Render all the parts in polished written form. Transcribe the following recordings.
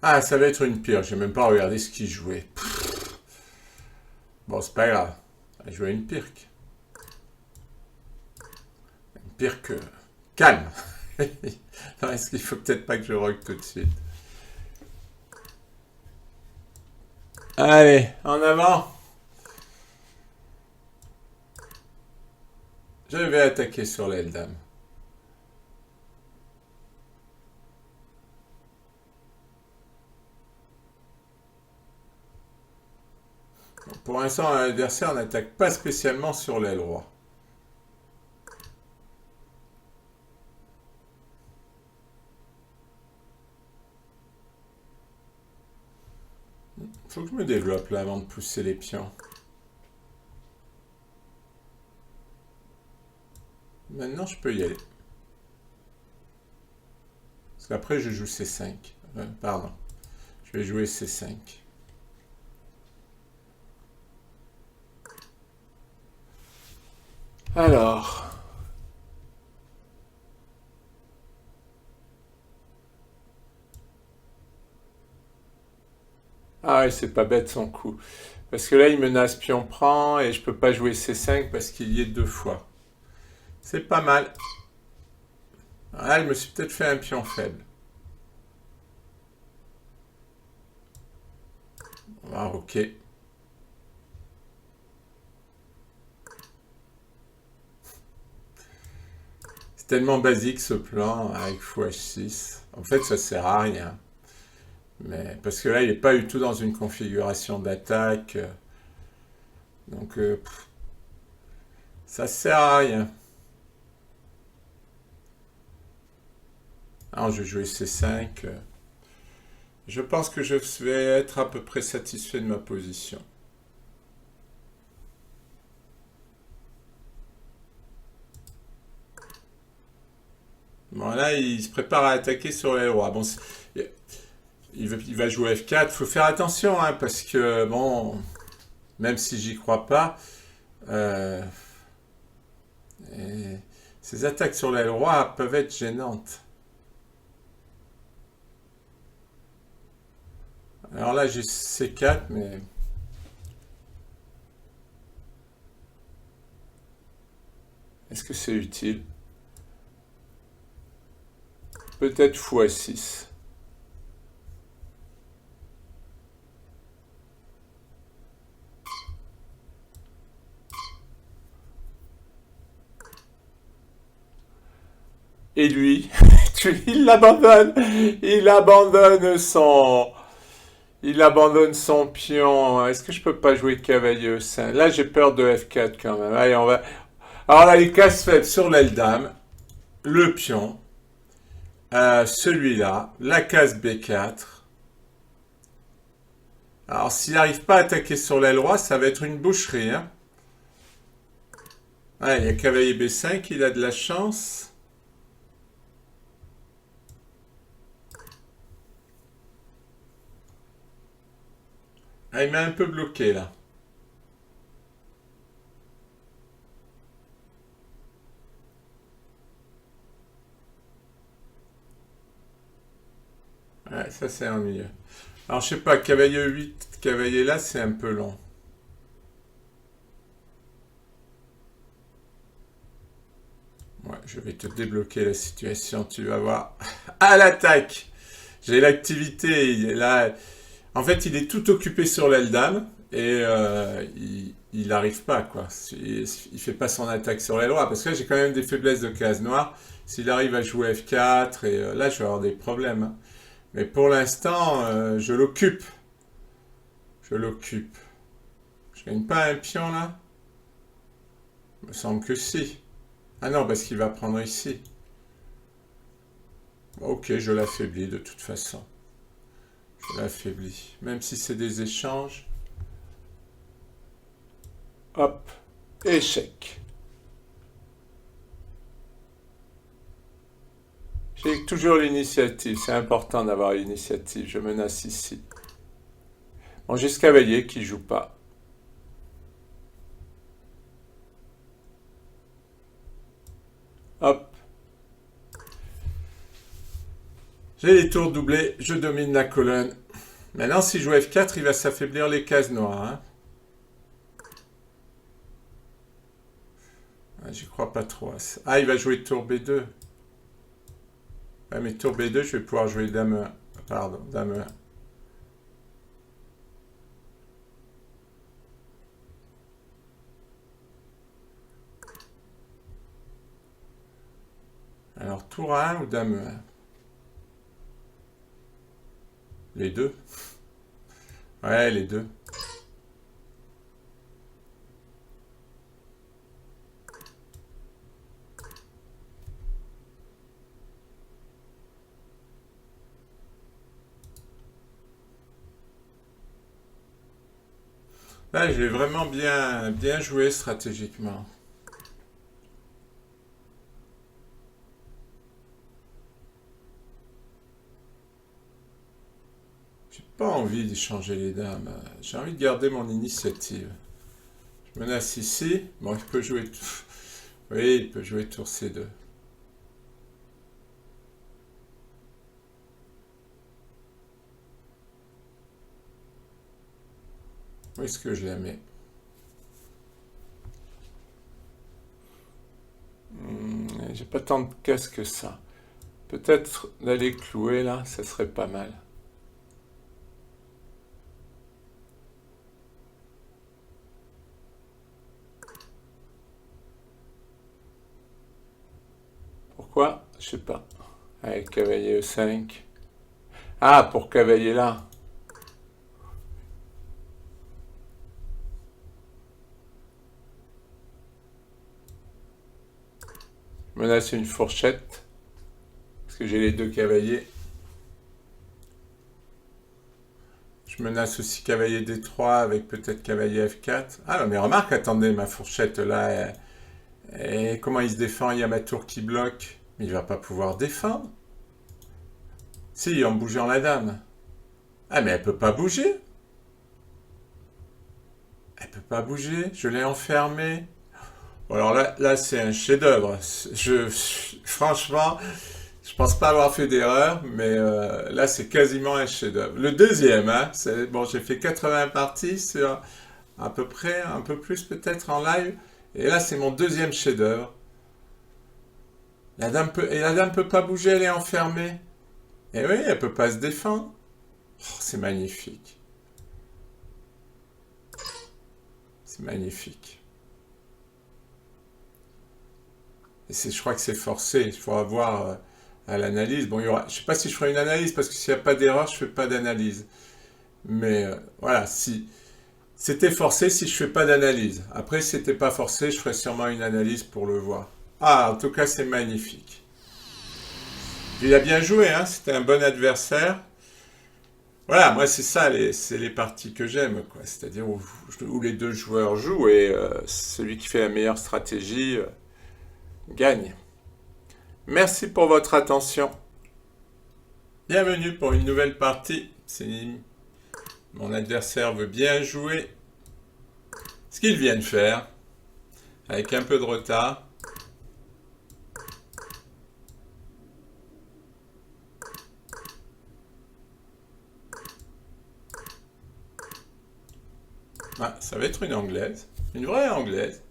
Ah, ça va être une pire. J'ai même pas regardé ce qu'il jouait. Bon, c'est pas grave. Il jouait une pirque. Une pirque calme. Non, est-ce qu'il faut peut-être pas que je rock tout de suite? Allez, en avant. Je vais attaquer sur l'aile dame. Pour l'instant, l'adversaire n'attaque pas spécialement sur l'aile roi. Faut que je me développe là avant de pousser les pions. Maintenant, je peux y aller. Parce qu'après, je joue C5. Pardon. Je vais jouer C5. Alors. Ah ouais, c'est pas bête son coup. Parce que là, il menace pion prend et je peux pas jouer C5 parce qu'il y est deux fois. C'est pas mal. Ah, je me suis peut-être fait un pion faible. Ah, ok. C'est tellement basique ce plan avec fou H6. En fait, ça sert à rien. Mais parce que là, il n'est pas du tout dans une configuration d'attaque. Donc, ça sert à rien. Alors, je vais jouer C5. Je pense que je vais être à peu près satisfait de ma position. Bon, là, il se prépare à attaquer sur les rois. Bon, il va jouer F4. Il faut faire attention, hein, parce que, bon, même si j'y crois pas, euh, ces attaques sur les rois peuvent être gênantes. Alors là, j'ai C4, mais est-ce que c'est utile? Peut-être fou A6. Et lui, il l'abandonne. Il abandonne son. Il abandonne son pion. Est-ce que je peux pas jouer cavalier E5? Là, j'ai peur de F4 quand même. Allez, on va. Alors là, il casse faible sur l'aile dame, le pion, celui-là, la case B4. Alors, s'il n'arrive pas à attaquer sur l'aile roi, ça va être une boucherie. Hein. Ah, il y a cavalier B5, il a de la chance. Ah, il m'a un peu bloqué là. Ouais, ça c'est ennuyeux. Alors, je sais pas, cavalier 8, cavalier là, c'est un peu long. Ouais, je vais te débloquer la situation, tu vas voir. À l'attaque! J'ai l'activité, il est là. En fait, il est tout occupé sur l'aile dame et il n'arrive pas, quoi. Il fait pas son attaque sur l'aile droite parce que là, j'ai quand même des faiblesses de case noire. S'il arrive à jouer F4, et là, je vais avoir des problèmes. Hein. Mais pour l'instant, je l'occupe. Je l'occupe. Je gagne pas un pion là? Il me semble que si. Ah non, parce qu'il va prendre ici. Ok, je l'affaiblis de toute façon. Je l'affaiblis. Même si c'est des échanges. Hop. Échec. J'ai toujours l'initiative. C'est important d'avoir l'initiative. Je menace ici. Bon, j'ai ce cavalier qui joue pas. Hop. J'ai les tours doublés, je domine la colonne. Maintenant, si je joue F4, il va s'affaiblir les cases noires. Hein. Ah, j'y crois pas trop. Ah, il va jouer tour B2. Ouais, mais tour B2, je vais pouvoir jouer dame 1. Pardon, dame 1. Alors, tour 1 ou dame 1? Les deux. Ouais, les deux. Là, j'ai vraiment bien joué stratégiquement. J'ai pas envie d'échanger les dames. J'ai envie de garder mon initiative. Je menace ici. Bon, il peut jouer... Oui, il peut jouer tour C2. Où est-ce que je la mets? J'ai pas tant de cases que ça. Peut-être d'aller clouer là, ça serait pas mal. Pourquoi? Je sais pas. Avec cavalier E5. Ah, pour cavalier là. Je menace une fourchette. Parce que j'ai les deux cavaliers. Je menace aussi cavalier D3 avec peut-être cavalier F4. Ah, mais remarque, attendez, ma fourchette là. Et comment il se défend? Il y a ma tour qui bloque. Mais il va pas pouvoir défendre. Si, en bougeant la dame. Ah, mais elle peut pas bouger. Elle peut pas bouger. Je l'ai enfermée. Bon, alors là c'est un chef-d'œuvre. Franchement, je pense pas avoir fait d'erreur, mais là, c'est quasiment un chef-d'œuvre. Le deuxième, hein, bon, j'ai fait 80 parties sur à peu près, un peu plus peut-être en live. Et là, c'est mon deuxième chef-d'œuvre. La dame peut pas bouger, elle est enfermée. Et oui, elle peut pas se défendre. Oh, c'est magnifique. C'est magnifique. Et je crois que c'est forcé. Il faut avoir à l'analyse. Bon, je sais pas si je ferai une analyse parce que s'il n'y a pas d'erreur, je fais pas d'analyse. Mais voilà, si c'était forcé, si je fais pas d'analyse. Après, si c'était pas forcé, je ferai sûrement une analyse pour le voir. Ah, en tout cas, c'est magnifique. Il a bien joué, hein. C'était un bon adversaire. Voilà, moi c'est ça, c'est les parties que j'aime, quoi. C'est-à-dire où les deux joueurs jouent et celui qui fait la meilleure stratégie gagne. Merci pour votre attention. Bienvenue pour une nouvelle partie. Si mon adversaire veut bien jouer ce qu'il vient de faire, avec un peu de retard. Ah, ça va être une anglaise. Une vraie anglaise.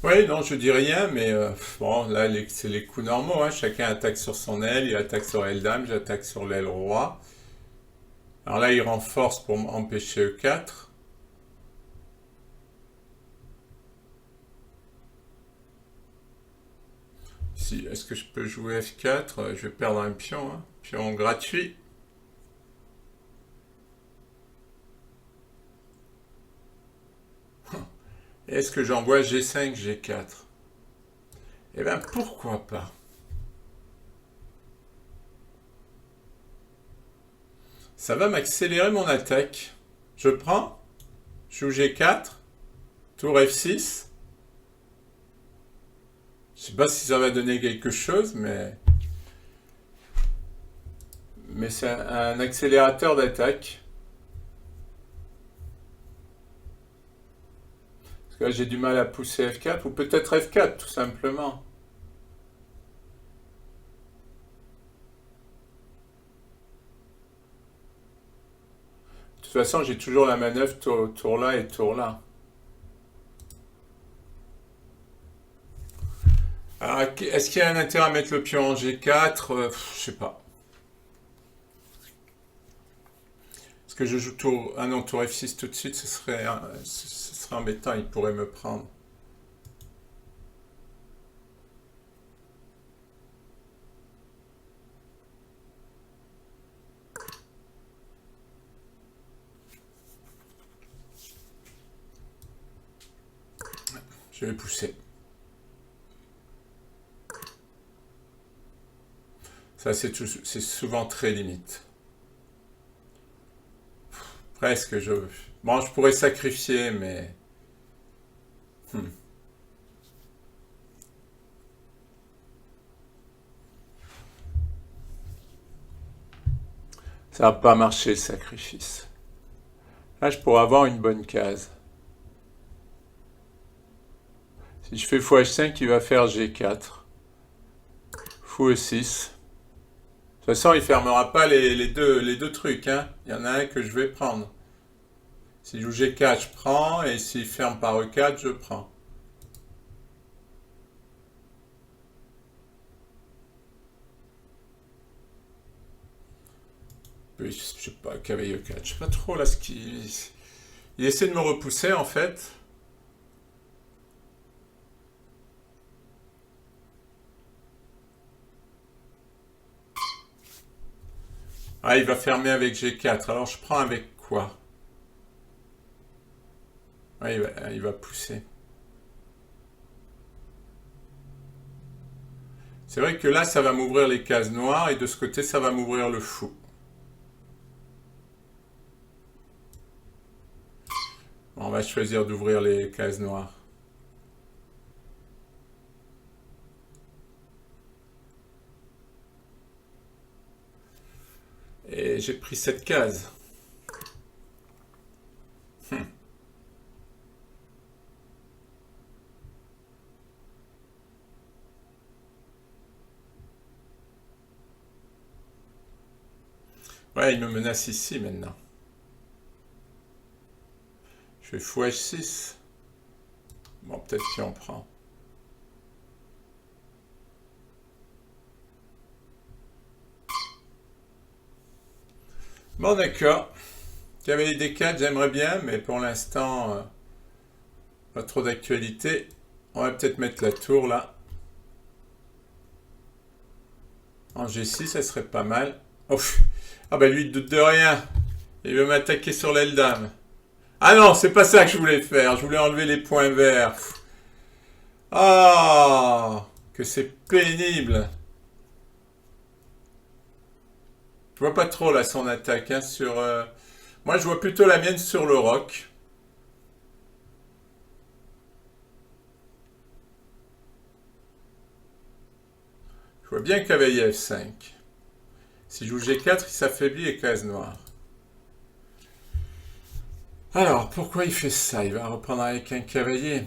Oui, non, je dis rien, mais bon, là, c'est les coups normaux. Hein. Chacun attaque sur son aile, il attaque sur l'aile dame, j'attaque sur l'aile roi. Alors là, il renforce pour empêcher E4. Si, est-ce que je peux jouer F4? Je vais perdre un pion, hein. Pion gratuit. Est-ce que j'envoie G5, G4? Eh bien, pourquoi pas? Ça va m'accélérer mon attaque. Je prends. Je joue G4. Tour F6. Je sais pas si ça va donner quelque chose, mais c'est un accélérateur d'attaque. Parce que là, j'ai du mal à pousser F4, ou peut-être F4, tout simplement. De toute façon, j'ai toujours la manœuvre tour là et tour là. Alors, est-ce qu'il y a un intérêt à mettre le pion en G4? Je sais pas. Est-ce que je joue tour... Ah non, tour F6 tout de suite, ce serait embêtant, il pourrait me prendre. Je vais pousser. Ça, c'est souvent très limite. Presque, Bon, je pourrais sacrifier, mais... Ça va pas marcher, le sacrifice. Là, je pourrais avoir une bonne case. Si je fais fou H5, il va faire G4. Fou E6. De toute façon, il fermera pas les deux trucs. Hein. Il y en a un que je vais prendre. S'il joue G4, je prends. Et s'il ferme par E4, je prends. Puis, je sais pas, cavalier E4. Je sais pas trop là ce qu'il... Il essaie de me repousser en fait. Ah, il va fermer avec G4. Alors je prends avec quoi? Ah, il va pousser. C'est vrai que là, ça va m'ouvrir les cases noires et de ce côté, ça va m'ouvrir le fou. Bon, on va choisir d'ouvrir les cases noires. Et j'ai pris cette case. Ouais, il me menace ici maintenant. Je fais fou H6. Bon, peut-être qu'il en prend. Bon, d'accord. Cavalier D4, j'aimerais bien, mais pour l'instant, pas trop d'actualité. On va peut-être mettre la tour là. En G6, ça serait pas mal. Oh, ah bah lui, il doute de rien. Il veut m'attaquer sur l'aile dame. Ah non, c'est pas ça que je voulais faire. Je voulais enlever les points verts. Ah, que c'est pénible. Je vois pas trop là son attaque hein, sur. Moi, je vois plutôt la mienne sur le roc. Je vois bien cavalier F5. Si je joue G4, il s'affaiblit les cases noires. Alors, pourquoi il fait ça? Il va reprendre avec un cavalier.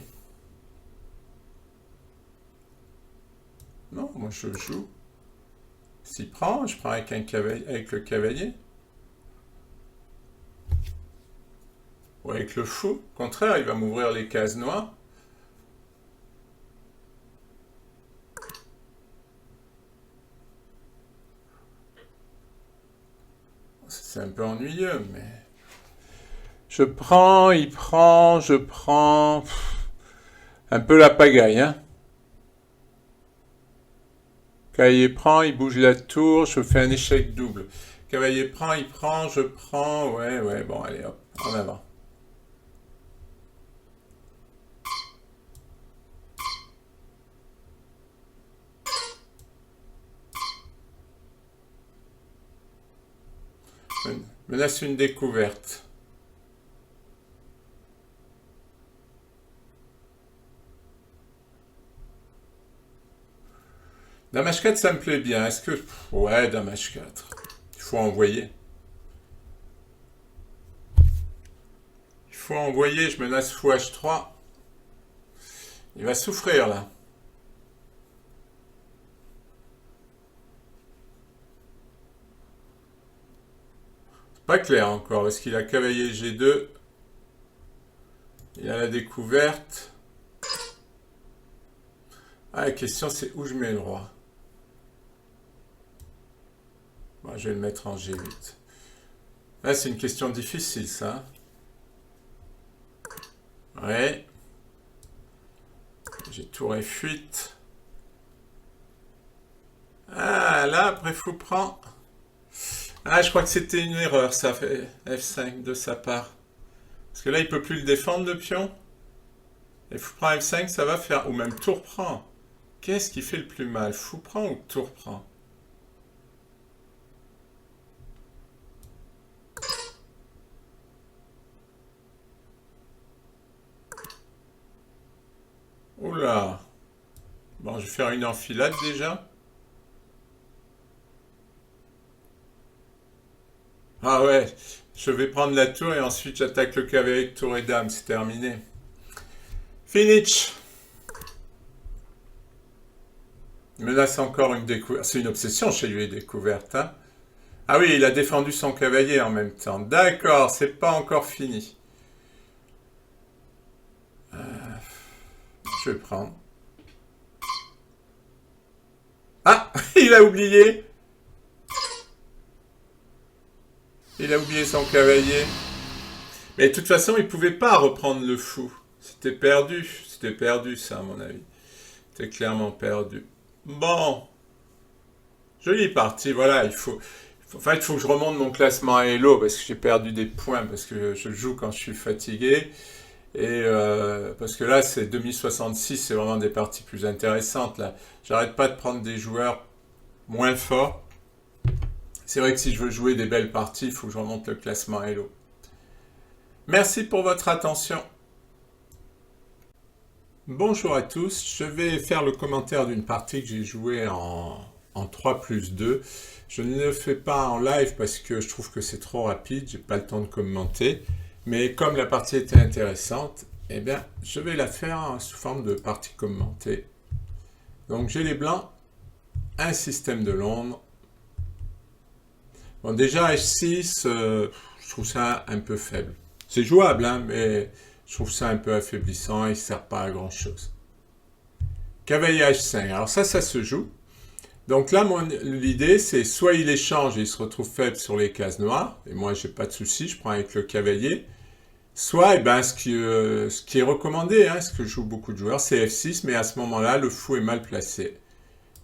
Non, moi je joue. S'il prend, je prends avec le cavalier. Ou avec le fou. Au contraire, il va m'ouvrir les cases noires. C'est un peu ennuyeux, mais... Je prends, il prend, je prends... Un peu la pagaille, hein. Cavalier prend, il bouge la tour, je fais un échec double. Cavalier prend, il prend, je prends... Ouais, bon, allez, hop, en avant. Menace une découverte. Dame H4, ça me plaît bien. Est-ce que... Ouais, Dame H4. Il faut envoyer. Il faut envoyer. Je menace fou H3. Il va souffrir, là. C'est pas clair encore. Est-ce qu'il a cavalier G2? Il a la découverte. Ah, la question, c'est où je mets le roi. Bon, je vais le mettre en G8. Là, c'est une question difficile, ça. Ouais. J'ai tour et fuite. Ah, là, après, fou prend. Ah, je crois que c'était une erreur, ça fait F5 de sa part. Parce que là, il peut plus le défendre, le pion. Et fou prend F5, ça va faire... Ou même tour prend. Qu'est-ce qui fait le plus mal? Fou prend ou tour prend? Oula. Bon, je vais faire une enfilade déjà. Ah ouais, je vais prendre la tour et ensuite j'attaque le cavalier avec tour et dame, c'est terminé. Finish. Il menace encore une découverte. C'est une obsession chez lui, les découvertes. Hein. Ah oui, il a défendu son cavalier en même temps. D'accord, c'est pas encore fini. Je vais prendre. Ah, il a oublié. Il a oublié son cavalier. Mais de toute façon, il pouvait pas reprendre le fou. C'était perdu. C'était perdu, ça, à mon avis. C'était clairement perdu. Bon. Jolie partie, voilà. Il faut que je remonte mon classement à Hello parce que j'ai perdu des points, parce que je joue quand je suis fatigué. Et parce que là, c'est 2066, c'est vraiment des parties plus intéressantes. Là, j'arrête pas de prendre des joueurs moins forts. C'est vrai que si je veux jouer des belles parties, il faut que je remonte le classement Hello. Merci pour votre attention. Bonjour à tous, je vais faire le commentaire d'une partie que j'ai jouée en 3+2. Je ne le fais pas en live parce que je trouve que c'est trop rapide, j'ai pas le temps de commenter. Mais comme la partie était intéressante, eh bien, je vais la faire sous forme de partie commentée. Donc j'ai les blancs, un système de Londres. Bon, déjà H6, je trouve ça un peu faible. C'est jouable, hein, mais je trouve ça un peu affaiblissant, il ne sert pas à grand chose. Cavalier H5, alors ça se joue. Donc là, l'idée, c'est soit il échange et il se retrouve faible sur les cases noires, et moi, j'ai pas de souci, je prends avec le cavalier. Soit, eh ben, ce qui est recommandé, hein, ce que jouent beaucoup de joueurs, c'est F6, mais à ce moment-là, le fou est mal placé.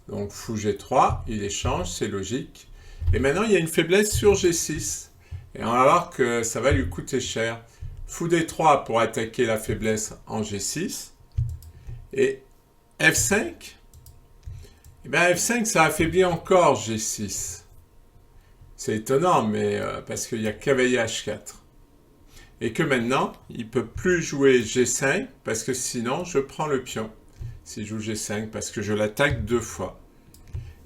Donc, fou G3, il échange, c'est logique. Et maintenant, il y a une faiblesse sur G6. Et on va voir que ça va lui coûter cher. Fou D3 pour attaquer la faiblesse en G6. Et F5, eh bien, F5, ça affaiblit encore G6. C'est étonnant, mais parce qu'il y a cavalier H4. Et que maintenant, il ne peut plus jouer G5, parce que sinon, je prends le pion. S'il joue G5, parce que je l'attaque 2 fois.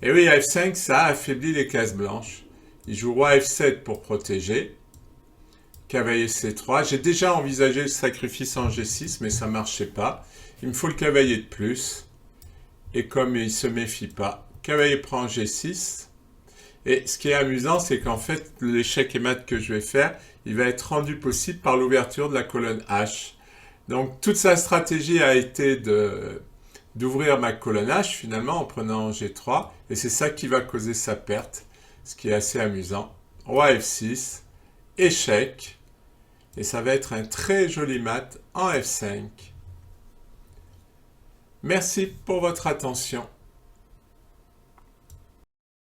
Et oui, F5, ça affaiblit les cases blanches. Il joue roi F7 pour protéger. Cavalier C3. J'ai déjà envisagé le sacrifice en G6, mais ça ne marchait pas. Il me faut le cavalier de plus. Et comme il ne se méfie pas, cavalier prend G6. Et ce qui est amusant, c'est qu'en fait, l'échec et mat que je vais faire, il va être rendu possible par l'ouverture de la colonne H. Donc, toute sa stratégie a été d'ouvrir ma colonne H, finalement, en prenant G3. Et c'est ça qui va causer sa perte, ce qui est assez amusant. Roi F6, échec. Et ça va être un très joli mat en F5. Merci pour votre attention.